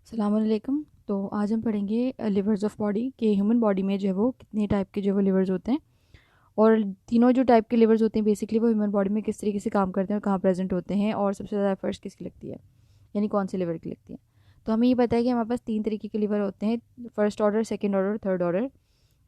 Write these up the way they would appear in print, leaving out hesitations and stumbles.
अस्सलामुअलैकुम। तो आज हम पढ़ेंगे लिवर्स ऑफ बॉडी के ह्यूमन बॉडी में जो है वो कितने टाइप के जो है वो लिवर्स होते हैं, और तीनों जो टाइप के लिवर्स होते हैं बेसिकली वो ह्यूमन बॉडी में किस तरीके से काम करते हैं और कहाँ प्रेजेंट होते हैं, और सबसे ज़्यादा एफर्ट्स किसकी लगती है, यानी कौन से लिवर की लगती है। तो हमें ये पता है कि हमारे पास तीन तरीके के लिवर होते हैं, first order, second order, third order.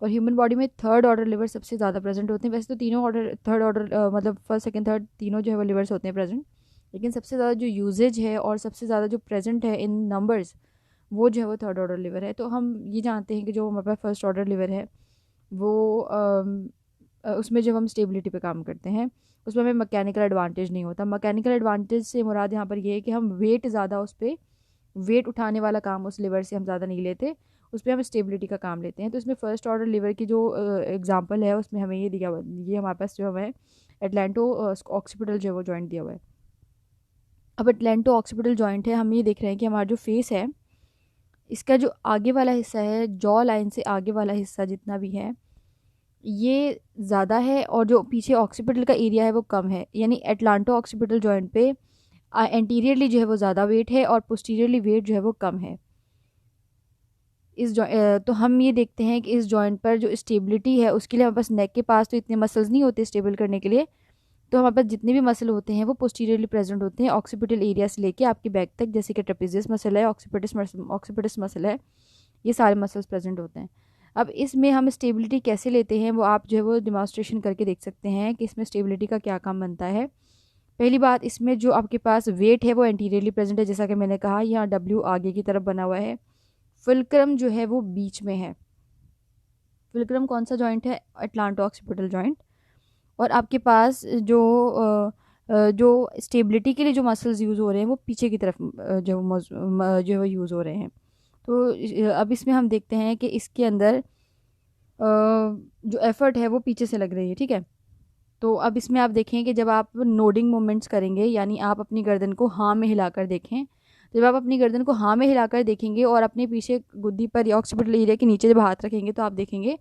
और ह्यूमन बॉडी में थर्ड ऑर्डर लिवर सबसे ज़्यादा प्रेजेंट होते हैं। वैसे तो तीनों ऑर्डर, थर्ड ऑर्डर मतलब फर्स्ट सेकेंड थर्ड तीनों जो है वो लिवर्स होते हैं प्रेजेंट, लेकिन सबसे ज़्यादा जो यूजेज है और सबसे ज़्यादा जो प्रेजेंट है इन नंबर्स, वो जो है वो थर्ड ऑर्डर लिवर है। तो हम ये जानते हैं कि जो हमारे पास फर्स्ट ऑर्डर लिवर है वो उसमें जब हम स्टेबिलिटी पे काम करते हैं उसमें हमें मैकेनिकल एडवांटेज नहीं होता। मैकेनिकल एडवांटेज से मुराद यहाँ पर ये है कि हम वेट ज़्यादा उस पर, वेट उठाने वाला काम उस लिवर से हम ज़्यादा नहीं लेते, उस पर हम स्टेबिलिटी का काम लेते हैं। तो इसमें फर्स्ट ऑर्डर लिवर की जो एग्जांपल है उसमें हमें ये दिया हुआ, ये हमारे पास जो है एटलांटो ऑक्सीपिटल जो है वो जॉइंट दिया हुआ है। अब एटलांटो ऑक्सीपिटल जॉइंट है, हम ये देख रहे हैं कि हमारा जो फेस है इसका जो आगे वाला हिस्सा है, जॉ लाइन से आगे वाला हिस्सा जितना भी है ये ज़्यादा है, और जो पीछे ऑक्सीपिटल का एरिया है वो कम है। यानी एटलांटो ऑक्सीपिटल जॉइंट पे एंटीरियरली जो है वो ज़्यादा वेट है और पोस्टीरियरली वेट जो है वो कम है। तो हम ये देखते हैं कि इस जॉइंट पर जो स्टेबिलिटी है उसके लिए हमारे पास नेक के पास तो इतने मसल्स नहीं होते स्टेबल करने के लिए, तो हमारे पास जितने भी मसल होते हैं वो पोस्टीरियरली प्रेजेंट होते हैं ऑक्सीपिटल एरिया से लेके आपकी बैक तक, जैसे कि ट्रेपेजियस मसल है, ऑक्सीपिटस मसल है, ये सारे मसल्स प्रेजेंट होते हैं। अब इसमें हम स्टेबिलिटी कैसे लेते हैं वो आप जो है वो डिमॉन्स्ट्रेशन करके देख सकते हैं कि इसमें स्टेबिलिटी का क्या काम बनता है। पहली बात, इसमें जो आपके पास वेट है वो एंटीरियरली प्रेजेंट है, जैसा कि मैंने कहा यहाँ डब्ल्यू आगे की तरफ बना हुआ है। फुलक्रम जो है वो बीच में है। फुलक्रम कौन सा जॉइंट है? Atlanto occipital joint. और आपके पास जो स्टेबिलिटी के लिए जो मसल्स यूज़ हो रहे हैं वो पीछे की तरफ जो है वो यूज़ हो रहे हैं। तो अब इसमें हम देखते हैं कि इसके अंदर जो एफर्ट है वो पीछे से लग रही है, ठीक है। तो अब इसमें आप देखें कि जब आप नोडिंग मूवमेंट्स करेंगे, यानी आप अपनी गर्दन को हाँ में हिलाकर देखें, जब आप अपनी गर्दन को हाँ में हिलाकर देखेंगे और अपने पीछे गुद्दी पर या ऑक्सीपिटल एरिया के नीचे जब हाथ रखेंगे तो आप देखेंगे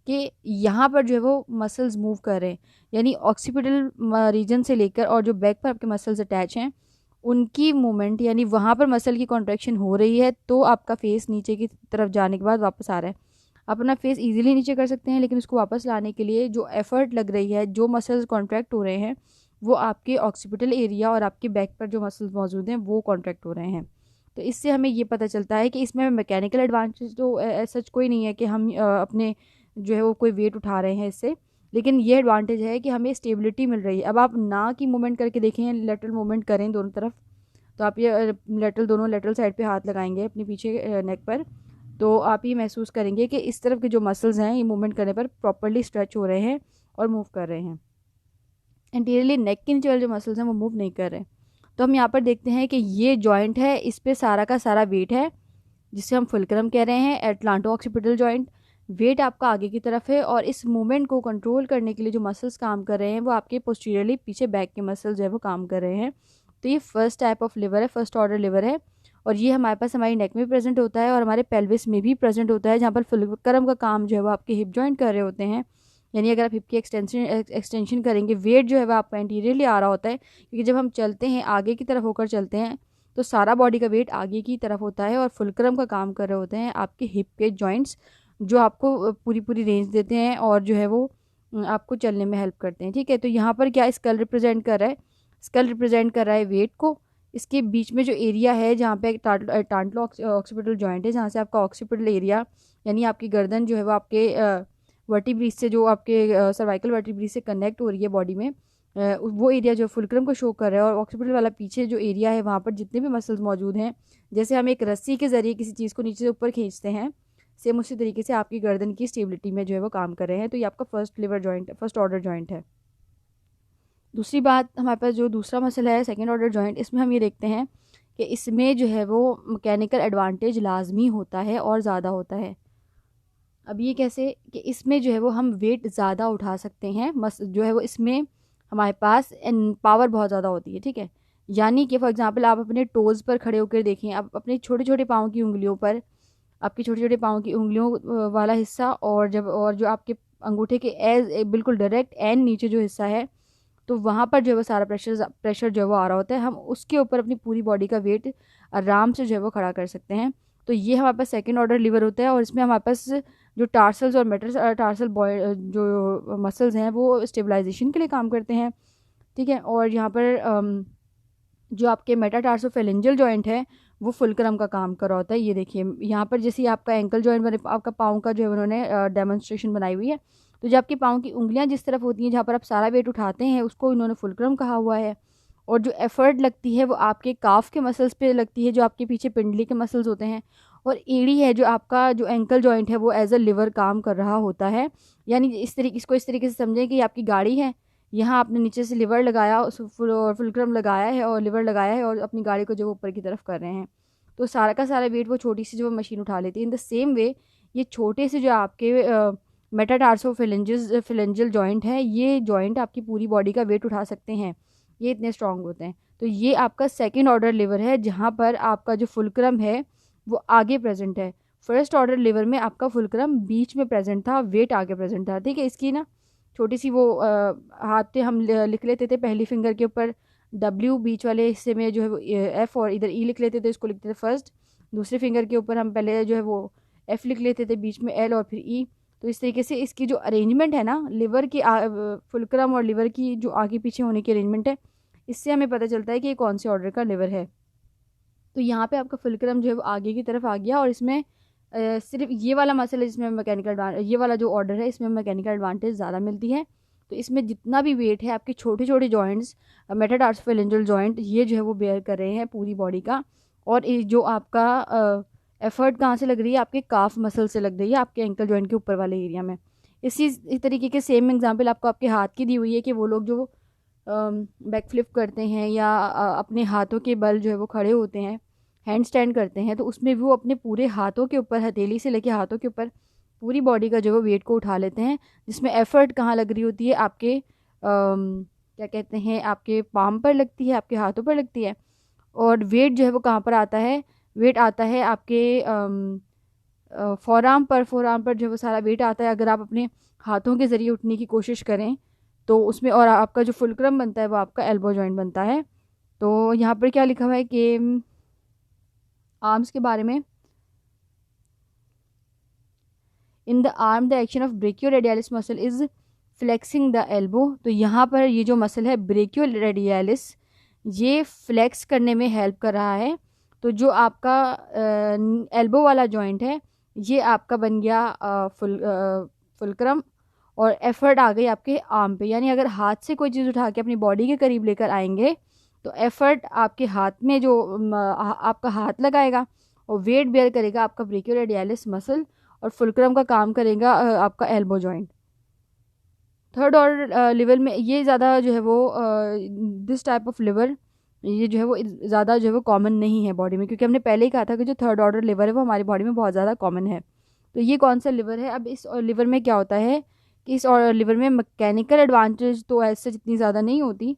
कि यहाँ पर जो है वो मसल्स मूव कर रहे हैं। यानी ऑक्सीपिटल रीजन से लेकर और जो बैक पर आपके मसल्स अटैच हैं उनकी मूवमेंट, यानी वहाँ पर मसल की कॉन्ट्रैक्शन हो रही है, तो आपका फेस नीचे की तरफ जाने के बाद वापस आ रहा है। आप अपना फेस इजीली नीचे कर सकते हैं, लेकिन उसको वापस लाने के लिए जो एफर्ट लग रही है, जो मसल्स कॉन्ट्रैक्ट हो रहे हैं, वो आपके ऑक्सीपिटल एरिया और आपके बैक पर जो मसल्स मौजूद हैं वो कॉन्ट्रैक्ट हो रहे हैं। तो इससे हमें ये पता चलता है कि इसमें मैकेनिकल एडवांटेज तो सच कोई नहीं है कि हम अपने जो है वो कोई वेट उठा रहे हैं इससे, लेकिन ये एडवांटेज है कि हमें स्टेबिलिटी मिल रही है। अब आप ना की मूवमेंट करके देखें, लेटरल मूवमेंट करें दोनों तरफ, तो आप ये दोनों लेटरल साइड पे हाथ लगाएंगे अपने पीछे नेक पर, तो आप ये महसूस करेंगे कि इस तरफ के जो मसल्स हैं ये मूवमेंट करने पर प्रॉपरली स्ट्रेच हो रहे हैं और मूव कर रहे हैं। एंटीरियरली नेक के नीचे वाले जो मसल्स हैं वो मूव नहीं कर रहे। तो हम यहाँ पर देखते हैं कि ये जॉइंट है, इस पर सारा का सारा वेट है, जिसे हम फुलक्रम कह रहे हैं, एटलांटो ऑक्सीपिटल जॉइंट। वेट आपका आगे की तरफ है और इस मूवमेंट को कंट्रोल करने के लिए जो मसल्स काम कर रहे हैं वो आपके पोस्टीरियरली पीछे बैक के मसल्स जो है वो काम कर रहे हैं। तो ये फर्स्ट टाइप ऑफ लिवर है, फर्स्ट ऑर्डर लिवर है, और ये हमारे पास हमारी नेक में प्रेजेंट होता है और हमारे पेल्विस में भी प्रेजेंट होता है, जहाँ पर फुलक्रम का काम जो है वो आपके हिप जॉइंट कर रहे होते हैं। यानी अगर आप हिप की एक्सटेंशन करेंगे, वेट जो है वो आपका एंटीरियरली आ रहा होता है, क्योंकि जब हम चलते हैं आगे की तरफ होकर चलते हैं तो सारा बॉडी का वेट आगे की तरफ होता है और फुलक्रम का काम कर रहे होते हैं आपके हिप के जॉइंट्स, जो आपको पूरी पूरी रेंज देते हैं और जो है वो आपको चलने में हेल्प करते हैं, ठीक है। तो यहाँ पर क्या स्कल रिप्रेजेंट कर रहा है? स्कल रिप्रेजेंट कर रहा है वेट को। इसके बीच में जो एरिया है जहाँ पे टांटलो ऑक्सीपिटल जॉइंट है, जहाँ से आपका ऑक्सीपिटल एरिया यानी आपकी गर्दन जो है वो आपके वर्टिब्री से, जो आपके सर्वाइकल वर्टिब्री से कनेक्ट हो रही है बॉडी में, वो एरिया जो फुलक्रम को शो कर रहा है, और ऑक्सीपिटल वाला पीछे जो एरिया है वहाँ पर जितने भी मसल्स मौजूद हैं, जैसे हम एक रस्सी के ज़रिए किसी चीज़ को नीचे से ऊपर खींचते हैं, सेम उसी तरीके से आपकी गर्दन की स्टेबिलिटी में जो है वो काम कर रहे हैं। तो ये आपका first liver joint, first order joint है। दूसरी बात, हमारे पास जो दूसरा मसल है सेकेंड ऑर्डर जॉइंट, इसमें हम ये देखते हैं कि इसमें जो है वो मैकेनिकल एडवांटेज लाजमी होता है और ज़्यादा होता है। अब ये कैसे? कि इसमें जो है वो हम वेट ज़्यादा उठा सकते हैं, जो है वो इसमें हमारे पास पावर बहुत ज़्यादा होती है, ठीक है। यानी कि फॉर एग्जांपल आप अपने टोज़ पर खड़े होकर देखें, आप अपने छोटे छोटे पाँव की उंगलियों पर, आपकी छोटे छोटे पाँव की उंगलियों वाला हिस्सा, और जो आपके अंगूठे के बिल्कुल डायरेक्ट एंड नीचे जो हिस्सा है, तो वहाँ पर जो है वो सारा प्रेशर जो है वो आ रहा होता है। हम उसके ऊपर अपनी पूरी बॉडी का वेट आराम से जो है वो खड़ा कर सकते हैं। तो ये हमारे पास सेकेंड ऑर्डर लीवर होता है, और इसमें हमारे पास जो टार्सल्स और टार्सल बॉय जो मसल्स हैं वो स्टेबलाइजेशन के लिए काम करते हैं, ठीक है। और यहाँ पर जो आपके मेटाटार्सोफेरेंजियल जॉइंट है वो फुलक्रम का काम कर रहा होता है। ये देखिए यहाँ पर जैसे आपका एंकल जॉइंट बने, आपका पाँव का जो है उन्होंने डेमोन्स्ट्रेशन बनाई हुई है। तो जो आपकी पाँव की उंगलियाँ जिस तरफ होती हैं, जहाँ पर आप सारा वेट उठाते हैं, उसको इन्होंने फुलक्रम कहा हुआ है। और जो एफर्ट लगती है वो आपके काफ के मसल्स पे लगती है, जो आपके पीछे पिंडली के मसल्स होते हैं। और एड़ी है जो आपका जो एंकल जॉइंट है वो एज अ लिवर काम कर रहा होता है। यानी इसको इस तरीके से समझें कि आपकी गाड़ी है, यहाँ आपने नीचे से लिवर लगाया, फुलक्रम लगाया है और लिवर लगाया है, और अपनी गाड़ी को जो ऊपर की तरफ कर रहे हैं। तो सारा का सारा वेट वो छोटी सी जो मशीन उठा लेती है। इन द सेम वे ये छोटे से जो आपके मेटाटार्सोफिलेंजियल जॉइंट है, ये जॉइंट आपकी पूरी बॉडी का वेट उठा सकते हैं, ये इतने स्ट्रांग होते हैं। तो ये आपका सेकेंड ऑर्डर लिवर है, जहाँ पर आपका जो फुलक्रम है वो आगे प्रेजेंट है। फर्स्ट ऑर्डर लिवर में आपका फुलक्रम बीच में प्रेजेंट था, वेट आगे प्रेजेंट था, ठीक है। इसकी ना छोटी सी वो हाथ पे हम लिख लेते थे पहली फिंगर के ऊपर W, बीच वाले हिस्से में जो है वो F, और इधर E लिख लेते थे, इसको लिखते थे फर्स्ट। दूसरे फिंगर के ऊपर हम पहले जो है वो F लिख लेते थे, बीच में L और फिर E। तो इस तरीके से इसकी जो अरेंजमेंट है ना, लिवर की फुलक्रम और लिवर की जो आगे पीछे होने की अरेंजमेंट है, इससे हमें पता चलता है कि ये कौन से ऑर्डर का लिवर है। तो यहाँ पे आपका फुलक्रम जो है वो आगे की तरफ आ गया, और इसमें सिर्फ ये वाला मसल है जिसमें ये वाला जो ऑर्डर है इसमें मैकेनिकल एडवांटेज ज़्यादा मिलती है। तो इसमें जितना भी वेट है आपके छोटे छोटे जॉइंट्स, मेटाटार्सोफेरेंजियल जॉइंट, ये जो है वो बेयर कर रहे हैं पूरी बॉडी का। और जो आपका एफर्ट कहाँ से लग रही है, आपके काफ मसल से लग रही है, आपके एंकल जॉइंट के ऊपर वाले एरिया में। इस तरीके के सेम एग्जाम्पल आपको आपके हाथ की दी हुई है कि वो लोग जो बैक फ्लिप करते हैं या अपने हाथों के बल जो है वो खड़े होते हैं, हैंड स्टैंड करते हैं, तो उसमें वो अपने पूरे हाथों के ऊपर, हथेली से लेके हाथों के ऊपर पूरी बॉडी का जो है वेट को उठा लेते हैं। जिसमें एफर्ट कहाँ लग रही होती है, आपके क्या कहते हैं, आपके पाम पर लगती है, आपके हाथों पर लगती है। और वेट जो है वो कहाँ पर आता है, वेट आता है आपके फोराम पर जो है वो सारा वेट आता है। अगर आप अपने हाथों के ज़रिए उठने की कोशिश करें तो उसमें, और आपका जो फुलक्रम बनता है वो आपका एल्बो जॉइंट बनता है। तो यहाँ पर क्या लिखा हुआ है कि आर्म्स के बारे में, in the arm the action of brachioradialis muscle is flexing the elbow. तो यहाँ पर ये जो मसल है ब्रेकियोरेडियालिस, ये फ्लेक्स करने में हेल्प कर रहा है। तो जो आपका एल्बो वाला जॉइंट है ये आपका बन गया फुलक्रम, और एफर्ट आ गई आपके आर्म पे। यानी अगर हाथ से कोई चीज़ उठा के अपनी बॉडी के करीब लेकर आएंगे तो एफर्ट आपके हाथ में जो आपका हाथ लगाएगा, और वेट बेयर करेगा आपका ब्रेकियोरेडियालिस मसल, और फुलक्रम का काम करेगा आपका elbow joint. Third order liver में ये ज़्यादा जो है वो दिस टाइप ऑफ लिवर, ये जो है वो ज़्यादा जो है वो कॉमन नहीं है बॉडी में, क्योंकि हमने पहले ही कहा था कि जो थर्ड ऑर्डर लिवर है वो हमारी बॉडी में बहुत ज़्यादा कॉमन है। तो ये कौन सा लिवर है, अब इस लिवर में क्या होता है कि इस लिवर में मैकेनिकल एडवांटेज तो ऐसे जितनी ज़्यादा नहीं होती,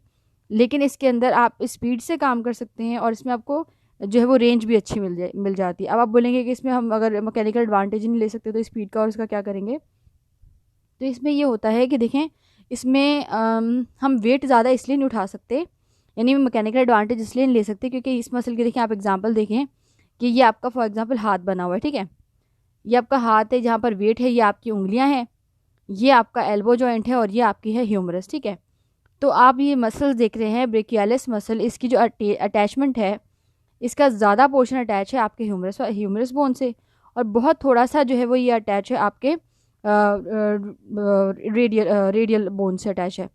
लेकिन इसके अंदर आप स्पीड से काम कर सकते हैं, और इसमें आपको जो है वो रेंज भी अच्छी मिल जाती है। अब आप बोलेंगे कि इसमें हम अगर मैकेनिकल एडवांटेज नहीं ले सकते तो स्पीड का और इसका क्या करेंगे। तो इसमें ये होता है कि देखें, इसमें हम वेट ज़्यादा इसलिए नहीं उठा सकते, यानी मैकेनिकल एडवांटेज इसलिए नहीं ले सकते क्योंकि इस मसल के देखें आप एग्जांपल देखें कि ये आपका फॉर एग्जांपल हाथ बना हुआ है, ठीक है। ये आपका हाथ है, जहाँ पर वेट है ये आपकी उंगलियाँ हैं, ये आपका एल्बो जॉइंट है, और ये आपकी है ह्यूमरस, ठीक है। तो आप ये मसल्स देख रहे हैं ब्रेकियालिस मसल, इसकी जो अटैचमेंट है, इसका ज़्यादा पोर्शन अटैच है आपके ह्यूमरस बोन से, और बहुत थोड़ा सा जो है वो ये अटैच है आपके रेडियल बोन से अटैच है।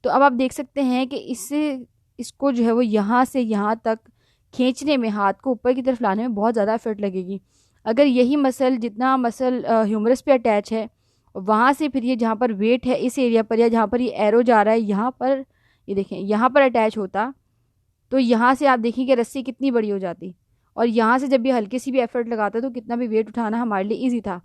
तो अब आप देख सकते हैं कि इसको जो है वो यहाँ से यहाँ तक खींचने में, हाथ को ऊपर की तरफ लाने में बहुत ज़्यादा एफर्ट लगेगी। अगर यही मसल, जितना मसल ह्यूमरस पे अटैच है, वहाँ से फिर ये जहाँ पर वेट है इस एरिया पर, या जहाँ पर ये एरो जा रहा है यहाँ पर, ये देखें यहाँ पर अटैच होता, तो यहाँ से आप देखिए कि रस्सी कितनी बड़ी हो जाती, और यहाँ से जब भी हल्की सी भी एफर्ट लगाता तो कितना भी वेट उठाना हमारे लिए ईजी था।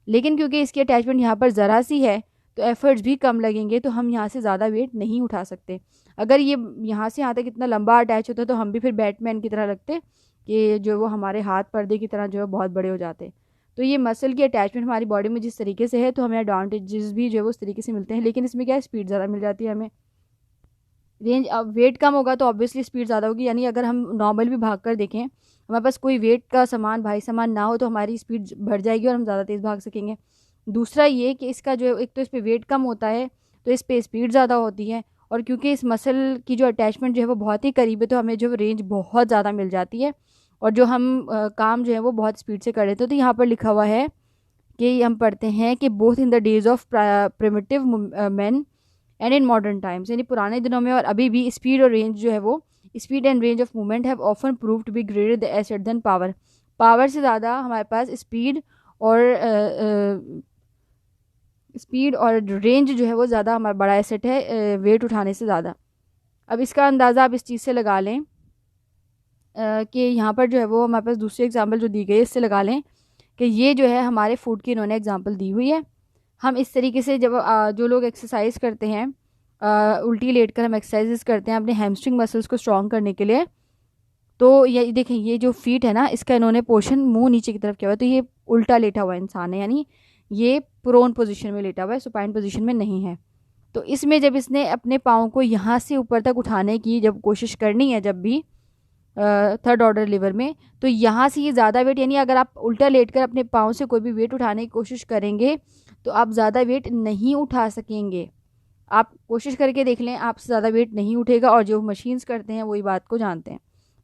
लेकिन क्योंकि इसकी अटैचमेंट यहाँ पर ज़रा सी है तो एफर्ट्स भी कम लगेंगे, तो हम यहाँ से ज़्यादा वेट नहीं उठा सकते। अगर ये यहाँ से यहाँ तक इतना लंबा अटैच होता तो हम भी फिर बैटमैन की तरह लगते कि जो वो हमारे हाथ पर्दे की तरह जो है बहुत बड़े हो जाते। तो ये मसल की अटैचमेंट हमारी बॉडी में जिस तरीके से है, तो हमें एडवांटेजेस भी जो है वो उस तरीके से मिलते हैं। लेकिन इसमें क्या है, स्पीड ज़्यादा मिल जाती है हमें। रेंज, अब वेट कम होगा तो ऑब्वियसली स्पीड ज़्यादा होगी। यानी अगर हम नॉर्मल भी भाग कर देखें, हमारे पास कोई वेट का सामान भारी सामान ना हो तो हमारी स्पीड बढ़ जाएगी और हम ज़्यादा तेज़ भाग सकेंगे। दूसरा ये कि इसका जो एक तो इस पर वेट कम होता है तो इस पर स्पीड ज़्यादा होती है, और क्योंकि इस मसल की जो अटैचमेंट जो है वो बहुत ही करीब है तो हमें जो रेंज बहुत ज़्यादा मिल जाती है, और जो हम काम जो है वो बहुत स्पीड से कर लेते हैं। तो यहाँ पर लिखा हुआ है कि हम पढ़ते हैं कि both in the days of primitive man and in modern times, यानी पुराने दिनों में और अभी भी स्पीड और रेंज जो है वो speed and range of movement have often proved to be greater the asset than power. Power से ज़्यादा हमारे पास और स्पीड और रेंज जो है वो ज़्यादा हमारा बड़ा एसेट है वेट उठाने से ज़्यादा। अब इसका अंदाज़ा आप इस चीज़ से लगा लें कि यहाँ पर जो है वो हमारे पास दूसरी एग्जांपल जो दी गई है इससे लगा लें कि ये जो है हमारे फूड की इन्होंने एग्जांपल दी हुई है। हम इस तरीके से जब जो लोग एक्सरसाइज करते हैं उल्टी लेट कर हम एक्सरसाइजेस करते हैं अपने हैमस्ट्रिंग मसल्स को स्ट्रॉन्ग करने के लिए, तो ये देखें ये जो फीट है ना इसका इन्होंने पोर्शन मुंह नीचे की तरफ किया हुआ है, तो ये उल्टा लेटा हुआ इंसान है, यानी ये प्रोन पोजीशन में लेटा हुआ है, सुपाइन पोजीशन में नहीं है। तो इसमें जब इसने अपने पाँव को यहाँ से ऊपर तक उठाने की जब कोशिश करनी है जब भी थर्ड ऑर्डर लिवर में, तो यहाँ से ये ज़्यादा वेट, यानी अगर आप उल्टा लेटकर अपने पाँव से कोई भी वेट उठाने की कोशिश करेंगे तो आप ज़्यादा वेट नहीं उठा सकेंगे। आप कोशिश करके देख लें, आपसे ज़्यादा वेट नहीं उठेगा, और जो मशीन्स करते हैं वही बात को जानते हैं।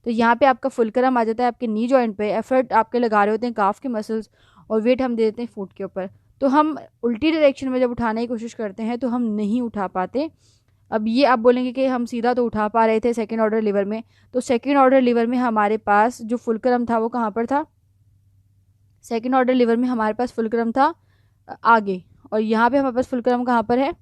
तो यहाँ पे आपका फुलक्रम आ जाता है आपके नी जॉइंट पे, एफर्ट आपके लगा रहे होते हैं काफ के मसल्स, और वेट हम दे देते हैं फुट के ऊपर। तो हम उल्टी डायरेक्शन में जब उठाने की कोशिश करते हैं तो हम नहीं उठा पाते। अब ये आप बोलेंगे कि हम सीधा तो उठा पा रहे थे सेकेंड ऑर्डर लिवर में, तो सेकेंड ऑर्डर लिवर में हमारे पास जो फुलक्रम था वो कहाँ पर था? सेकेंड ऑर्डर लिवर में हमारे पास फुलक्रम था आगे, और यहाँ पे हमारे पास फुलक्रम कहाँ पर है?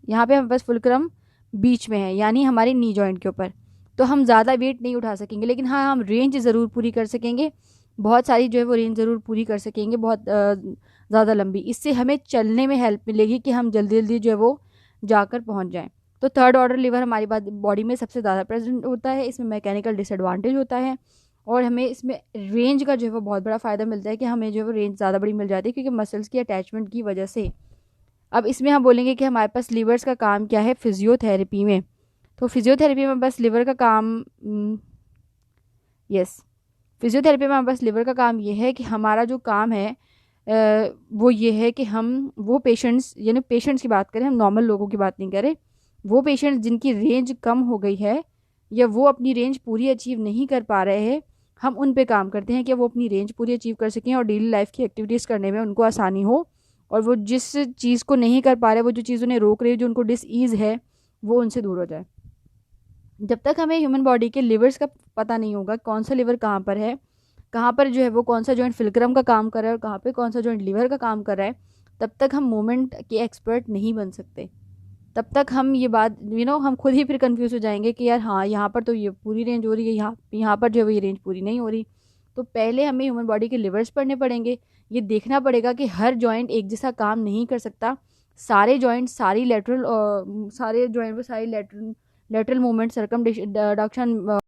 यहाँ पे हमारे पास फुलक्रम बीच में है, यानी हमारी नी जॉइंट के ऊपर। तो हम ज़्यादा वेट नहीं उठा सकेंगे, लेकिन हाँ हम रेंज ज़रूर पूरी कर सकेंगे, बहुत सारी जो है वो रेंज ज़रूर पूरी कर सकेंगे, बहुत ज़्यादा लंबी। इससे हमें चलने में हेल्प मिलेगी कि हम जल्दी जल्दी जो है वो जाकर पहुँच जाएँ। तो थर्ड ऑर्डर लिवर हमारी बॉडी में सबसे ज़्यादा प्रेजेंट होता है, इसमें मैकेनिकल डिसएडवांटेज होता है, और हमें इसमें रेंज का जो है वो बहुत बड़ा फ़ायदा मिलता है कि हमें जो है वो रेंज ज़्यादा बड़ी मिल जाती है क्योंकि मसल्स की अटैचमेंट की वजह से। अब इसमें हम बोलेंगे कि हमारे पास लिवर्स का काम क्या है फिजियोथेरेपी में। तो फिजियोथेरेपी में बस लिवर का काम यस फिजियोथेरेपी में बस लिवर का काम ये है कि हमारा जो काम है वो ये है कि हम वो पेशेंट्स, यानी पेशेंट्स की बात करें, हम नॉर्मल लोगों की बात नहीं करें, वो पेशेंट्स जिनकी रेंज कम हो गई है या वो अपनी रेंज पूरी अचीव नहीं कर पा रहे हैं, हम उन पे काम करते हैं कि वो अपनी रेंज पूरी अचीव कर सकें और डेली लाइफ की एक्टिविटीज़ करने में उनको आसानी हो, और वो जिस चीज़ को नहीं कर पा रहे, वो जो चीज़ उन्हें रोक रही है, जो उनको डिसईज़ है, वो उनसे दूर हो जाए। जब तक हमें ह्यूमन बॉडी के लिवर्स का पता नहीं होगा कौन सा लिवर कहाँ पर है, कहाँ पर जो है वो कौन सा जॉइंट फिलक्रम का काम कर रहा है और कहाँ पे कौन सा जॉइंट लीवर का काम कर रहा है, तब तक हम मूवमेंट के एक्सपर्ट नहीं बन सकते। तब तक हम ये बात हम खुद ही फिर कंफ्यूज हो जाएंगे कि यार हाँ यहाँ पर तो ये पूरी रेंज हो रही है, यहाँ पर जो है वो ये रेंज पूरी नहीं हो रही। तो पहले हमें ह्यूमन बॉडी के लिवर्स पढ़ने पड़ेंगे, ये देखना पड़ेगा कि हर जॉइंट एक जैसा काम नहीं कर सकता, सारे जॉइंट सारी लेटरल लेटरल मूवमेंट, सर्कमडक्शन